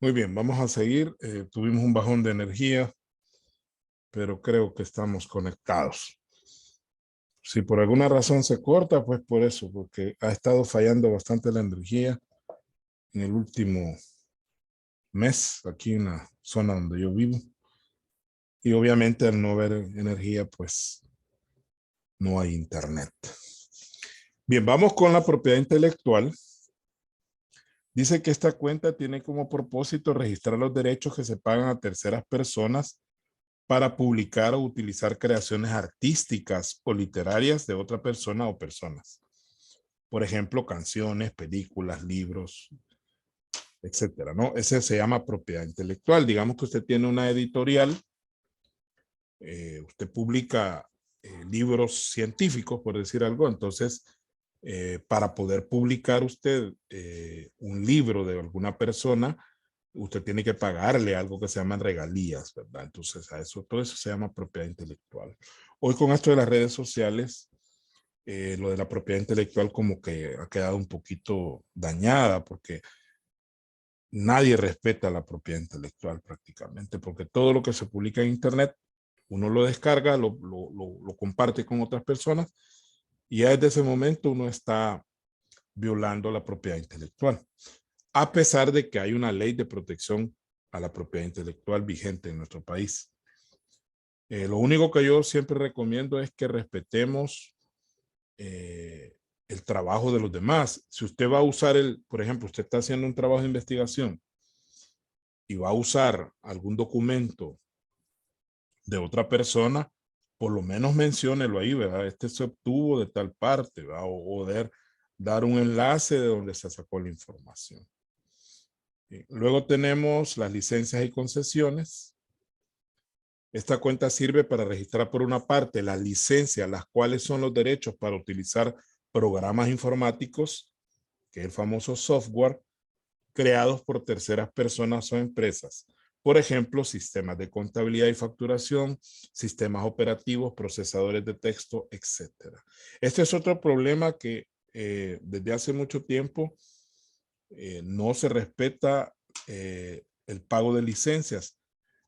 Muy bien, vamos a seguir. Tuvimos un bajón de energía, pero creo que estamos conectados. Si por alguna razón se corta, pues por eso, porque ha estado fallando bastante la energía en el último mes, aquí en la zona donde yo vivo. Y obviamente al no haber energía, pues no hay internet. Bien, vamos con la propiedad intelectual. Dice que esta cuenta tiene como propósito registrar los derechos que se pagan a terceras personas para publicar o utilizar creaciones artísticas o literarias de otra persona o personas. Por ejemplo, canciones, películas, libros, etcétera, ¿no? Ese se llama propiedad intelectual. Digamos que usted tiene una editorial, usted publica libros científicos, por decir algo, entonces, para poder publicar usted un libro de alguna persona, usted tiene que pagarle algo que se llaman regalías, ¿verdad? Entonces, a eso, todo eso se llama propiedad intelectual. Hoy con esto de las redes sociales, lo de la propiedad intelectual como que ha quedado un poquito dañada porque nadie respeta la propiedad intelectual prácticamente, porque todo lo que se publica en internet, uno lo descarga, lo comparte con otras personas y ya desde ese momento uno está violando la propiedad intelectual. A pesar de que hay una ley de protección a la propiedad intelectual vigente en nuestro país. Lo único que yo siempre recomiendo es que respetemos el trabajo de los demás. Si usted va a usar por ejemplo, usted está haciendo un trabajo de investigación y va a usar algún documento de otra persona, por lo menos menciónelo ahí, ¿verdad? Este se obtuvo de tal parte, ¿verdad? O dar un enlace de donde se sacó la información. Luego tenemos las licencias y concesiones. Esta cuenta sirve para registrar por una parte las licencias, las cuales son los derechos para utilizar programas informáticos, que es el famoso software, creados por terceras personas o empresas. Por ejemplo, sistemas de contabilidad y facturación, sistemas operativos, procesadores de texto, etc. Este es otro problema que desde hace mucho tiempo no se respeta el pago de licencias.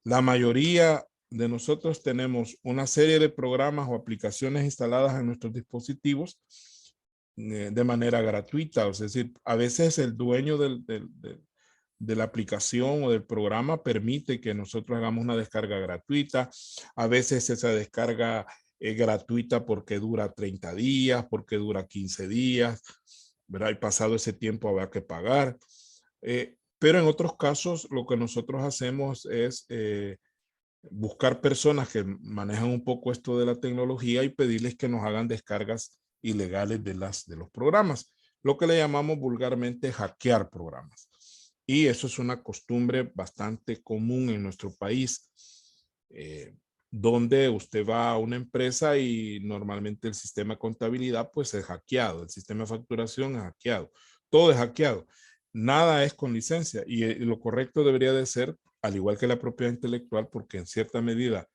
La mayoría de nosotros tenemos una serie de programas o aplicaciones instaladas en nuestros dispositivos de manera gratuita. Es decir, a veces el dueño de la aplicación o del programa permite que nosotros hagamos una descarga gratuita. A veces esa descarga es gratuita porque dura 30 días, porque dura 15 días, ¿verdad? Y pasado ese tiempo habrá que pagar. Pero en otros casos lo que nosotros hacemos es buscar personas que manejan un poco esto de la tecnología y pedirles que nos hagan descargas ilegales de los programas, lo que le llamamos vulgarmente hackear programas. Y eso es una costumbre bastante común en nuestro país, donde usted va a una empresa y normalmente el sistema de contabilidad pues es hackeado, el sistema de facturación es hackeado, todo es hackeado, nada es con licencia y lo correcto debería de ser, al igual que la propiedad intelectual, porque en cierta medida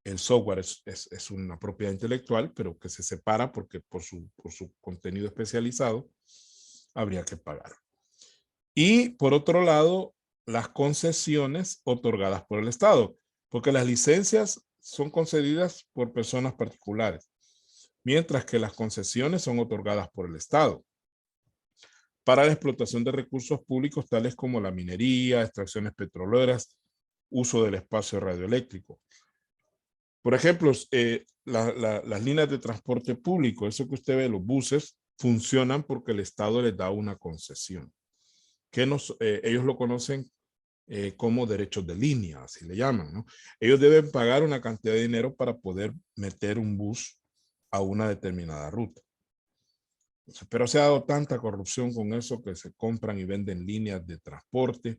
el software es una propiedad intelectual, pero que se separa porque por su contenido especializado habría que pagar. Y por otro lado, las concesiones otorgadas por el Estado, porque las licencias son concedidas por personas particulares, mientras que las concesiones son otorgadas por el Estado para la explotación de recursos públicos tales como la minería, extracciones petroleras, uso del espacio radioeléctrico. Por ejemplo, las líneas de transporte público, eso que usted ve, los buses, funcionan porque el Estado les da una concesión, que ellos lo conocen como derechos de línea, así le llaman, ¿no? Ellos deben pagar una cantidad de dinero para poder meter un bus a una determinada ruta. Pero se ha dado tanta corrupción con eso que se compran y venden líneas de transporte.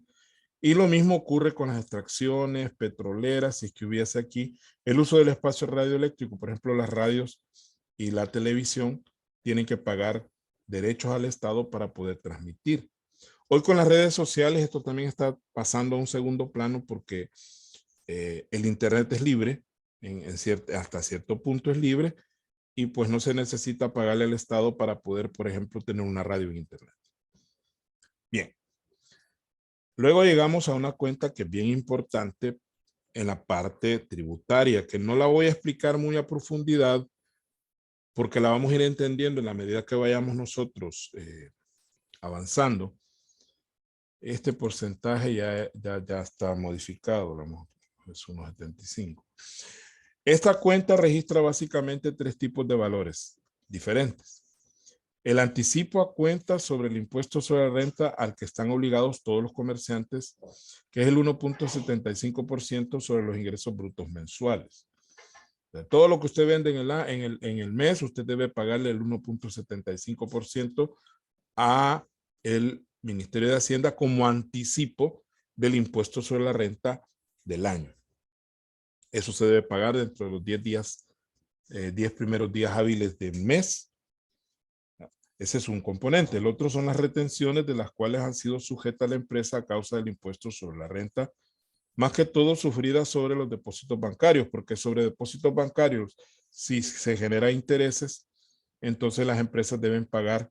Y lo mismo ocurre con las extracciones petroleras, si es que hubiese aquí el uso del espacio radioeléctrico. Por ejemplo, las radios y la televisión tienen que pagar derechos al Estado para poder transmitir. Hoy con las redes sociales esto también está pasando a un segundo plano porque el internet es libre, hasta cierto punto es libre, y pues no se necesita pagarle al Estado para poder, por ejemplo, tener una radio en internet. Bien. Luego llegamos a una cuenta que es bien importante en la parte tributaria, que no la voy a explicar muy a profundidad porque la vamos a ir entendiendo en la medida que vayamos nosotros avanzando. Este porcentaje ya está modificado, es 1.75. Esta cuenta registra básicamente tres tipos de valores diferentes. El anticipo a cuenta sobre el impuesto sobre la renta al que están obligados todos los comerciantes, que es el 1.75% sobre los ingresos brutos mensuales. De todo lo que usted vende en el mes, usted debe pagarle el 1.75% a el Ministerio de Hacienda como anticipo del impuesto sobre la renta del año. Eso se debe pagar dentro de los 10 días, 10 primeros días hábiles del mes. Ese es un componente. El otro son las retenciones de las cuales han sido sujetas la empresa a causa del impuesto sobre la renta, más que todo sufridas sobre los depósitos bancarios, porque sobre depósitos bancarios, si se genera intereses, entonces las empresas deben pagar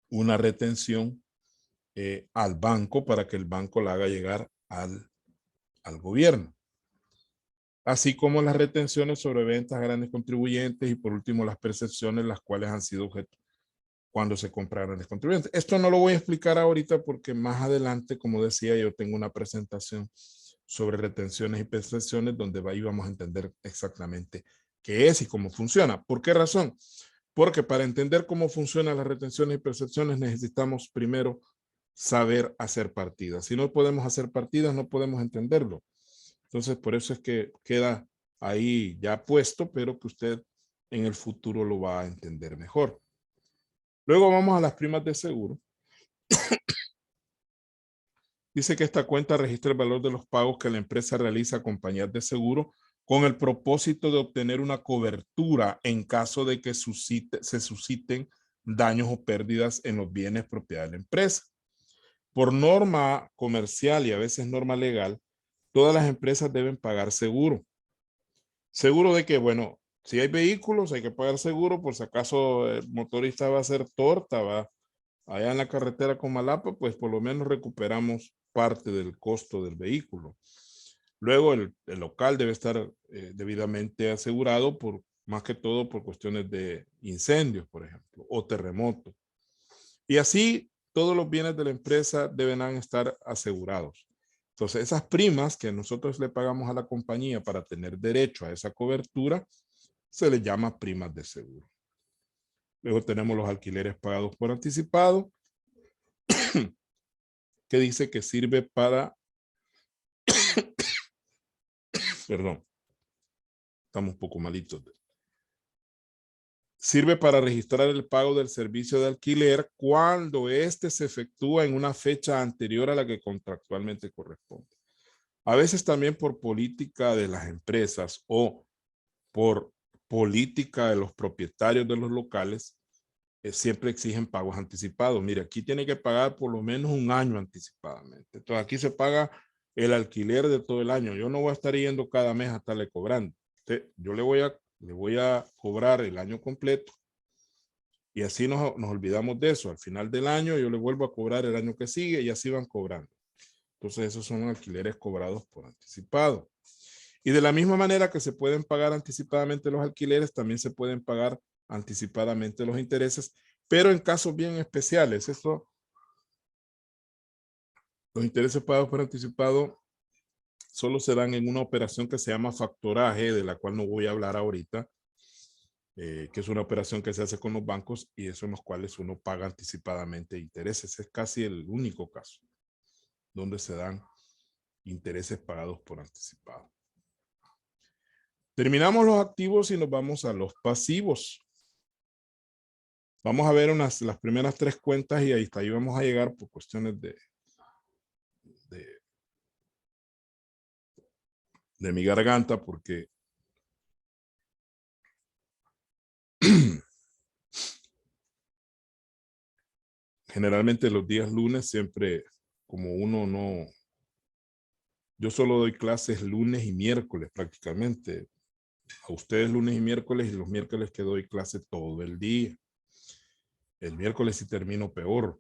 una retención al banco para que el banco la haga llegar al gobierno. Así como las retenciones sobre ventas a grandes contribuyentes y por último las percepciones las cuales han sido objeto cuando se compraron los contribuyentes. Esto no lo voy a explicar ahorita porque más adelante, como decía, yo tengo una presentación sobre retenciones y percepciones donde ahí vamos a entender exactamente qué es y cómo funciona. ¿Por qué razón? Porque para entender cómo funcionan las retenciones y percepciones necesitamos primero saber hacer partidas. Si no podemos hacer partidas, no podemos entenderlo. Entonces, por eso es que queda ahí ya puesto, pero que usted en el futuro lo va a entender mejor. Luego vamos a las primas de seguro. Dice que esta cuenta registra el valor de los pagos que la empresa realiza a compañías de seguro con el propósito de obtener una cobertura en caso de que se susciten daños o pérdidas en los bienes propiedad de la empresa. Por norma comercial y a veces norma legal, todas las empresas deben pagar seguro. Seguro de que, bueno, si hay vehículos hay que pagar seguro por si acaso el motorista va a hacer torta, va allá en la carretera con Malapa, pues por lo menos recuperamos parte del costo del vehículo. Luego el local debe estar debidamente asegurado por más que todo por cuestiones de incendios, por ejemplo, o terremotos. Y así todos los bienes de la empresa deben estar asegurados. Entonces esas primas que nosotros le pagamos a la compañía para tener derecho a esa cobertura, se les llama primas de seguro. Luego tenemos los alquileres pagados por anticipado, que dice que sirve para, perdón, estamos un poco malitos. Sirve para registrar el pago del servicio de alquiler cuando éste se efectúa en una fecha anterior a la que contractualmente corresponde. A veces también por política de las empresas o por política de los propietarios de los locales, siempre exigen pagos anticipados. Mire, aquí tiene que pagar por lo menos un año anticipadamente. Entonces aquí se paga el alquiler de todo el año. Yo no voy a estar yendo cada mes a estarle cobrando. Yo le voy a cobrar el año completo y así nos olvidamos de eso. Al final del año yo le vuelvo a cobrar el año que sigue y así van cobrando. Entonces esos son alquileres cobrados por anticipado. Y de la misma manera que se pueden pagar anticipadamente los alquileres, también se pueden pagar anticipadamente los intereses, pero en casos bien especiales. Los intereses pagados por anticipado solo se dan en una operación que se llama factoraje, de la cual no voy a hablar ahorita, que es una operación que se hace con los bancos y eso en los cuales uno paga anticipadamente intereses. Es casi el único caso donde se dan intereses pagados por anticipado. Terminamos los activos y nos vamos a los pasivos. Vamos a ver las primeras tres cuentas y ahí vamos a llegar por cuestiones de mi garganta porque generalmente los días lunes siempre, como uno no, yo solo doy clases lunes y miércoles prácticamente. A ustedes lunes y miércoles y los miércoles que doy clase todo el día. El miércoles sí termino peor.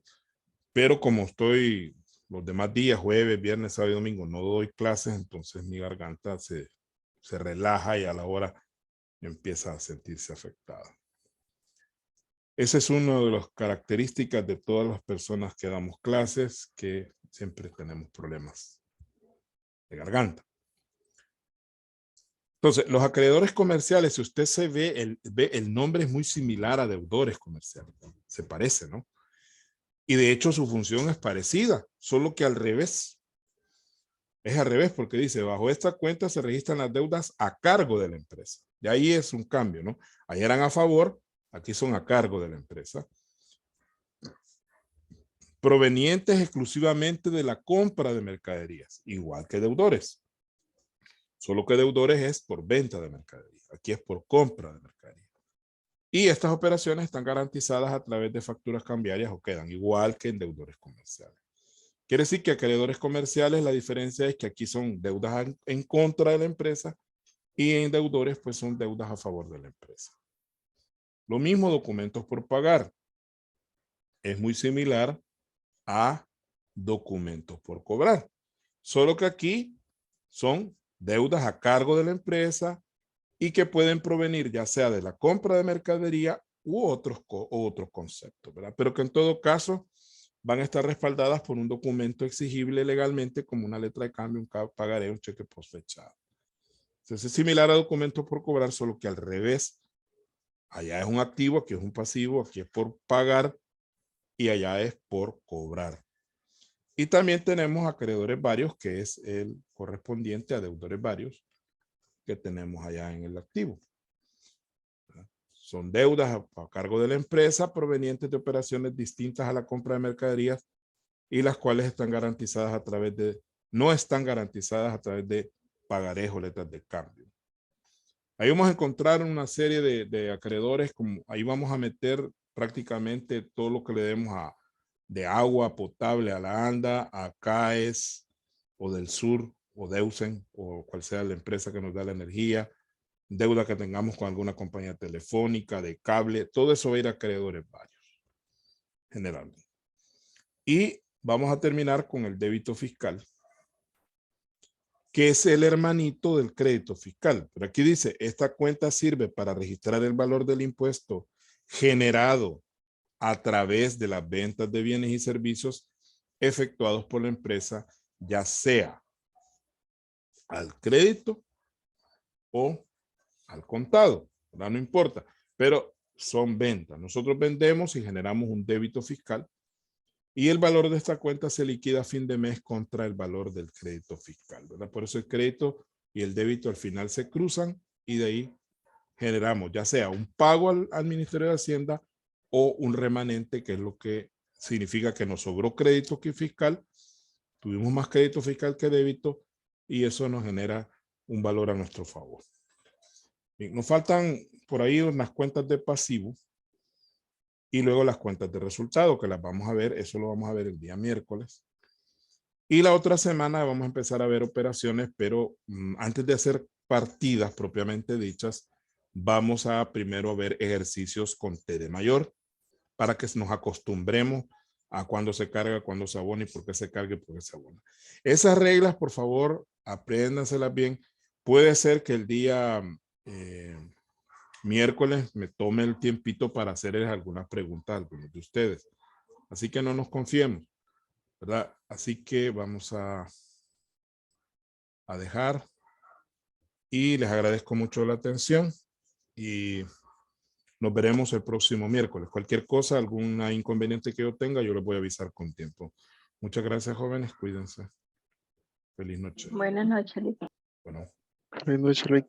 Pero como estoy los demás días, jueves, viernes, sábado y domingo, no doy clases, entonces mi garganta se relaja y a la hora empieza a sentirse afectada. Esa es una de las características de todas las personas que damos clases, que siempre tenemos problemas de garganta. Entonces, los acreedores comerciales, si usted se ve el nombre es muy similar a deudores comerciales. Se parece, ¿no? Y de hecho su función es parecida, solo que al revés. Es al revés porque dice, bajo esta cuenta se registran las deudas a cargo de la empresa. Y ahí es un cambio, ¿no? Ahí eran a favor, aquí son a cargo de la empresa. Provenientes exclusivamente de la compra de mercaderías, igual que deudores. Solo que deudores es por venta de mercadería. Aquí es por compra de mercadería. Y estas operaciones están garantizadas a través de facturas cambiarias o quedan igual que en deudores comerciales. Quiere decir que acreedores comerciales la diferencia es que aquí son deudas en contra de la empresa y en deudores pues son deudas a favor de la empresa. Lo mismo documentos por pagar. Es muy similar a documentos por cobrar. Solo que aquí son deudas a cargo de la empresa y que pueden provenir ya sea de la compra de mercadería u otros conceptos, ¿verdad? Pero que en todo caso van a estar respaldadas por un documento exigible legalmente como una letra de cambio, un pagaré, un cheque postfechado. Entonces es similar a documentos por cobrar, solo que al revés. Allá es un activo, aquí es un pasivo, aquí es por pagar y allá es por cobrar. Y también tenemos acreedores varios, que es el correspondiente a deudores varios que tenemos allá en el activo. Son deudas a cargo de la empresa provenientes de operaciones distintas a la compra de mercaderías y las cuales están garantizadas a través de, no están garantizadas a través de pagarés o letras de cambio. Ahí vamos a encontrar una serie de acreedores, como ahí vamos a meter prácticamente todo lo que le demos de agua potable a la ANDA, a CAES o del Sur o Deusen o cual sea la empresa que nos da la energía, deuda que tengamos con alguna compañía telefónica, de cable, todo eso va a ir a acreedores varios, generalmente. Y vamos a terminar con el débito fiscal, que es el hermanito del crédito fiscal. Pero aquí dice, esta cuenta sirve para registrar el valor del impuesto generado a través de las ventas de bienes y servicios efectuados por la empresa, ya sea al crédito o al contado, ¿verdad? No importa, pero son ventas. Nosotros vendemos y generamos un débito fiscal y el valor de esta cuenta se liquida a fin de mes contra el valor del crédito fiscal, ¿verdad? Por eso el crédito y el débito al final se cruzan y de ahí generamos ya sea un pago al Ministerio de Hacienda o un remanente, que es lo que significa que nos sobró crédito fiscal, tuvimos más crédito fiscal que débito y eso nos genera un valor a nuestro favor. Bien, nos faltan por ahí unas cuentas de pasivo y luego las cuentas de resultado, que las vamos a ver, eso lo vamos a ver el día miércoles. Y la otra semana vamos a empezar a ver operaciones, pero antes de hacer partidas propiamente dichas, vamos a primero ver ejercicios con T de mayor para que nos acostumbremos a cuándo se carga, cuándo se abona y por qué se carga y por qué se abona. Esas reglas, por favor, apréndanselas bien. Puede ser que el día miércoles me tome el tiempito para hacerles algunas preguntas a algunos de ustedes. Así que no nos confiemos, ¿verdad? Así que vamos a dejar y les agradezco mucho la atención y nos veremos el próximo miércoles. Cualquier cosa, algún inconveniente que yo tenga, yo les voy a avisar con tiempo. Muchas gracias, jóvenes. Cuídense. Feliz noche. Buenas noches, Luis. Bueno. Buenas noches, Luis.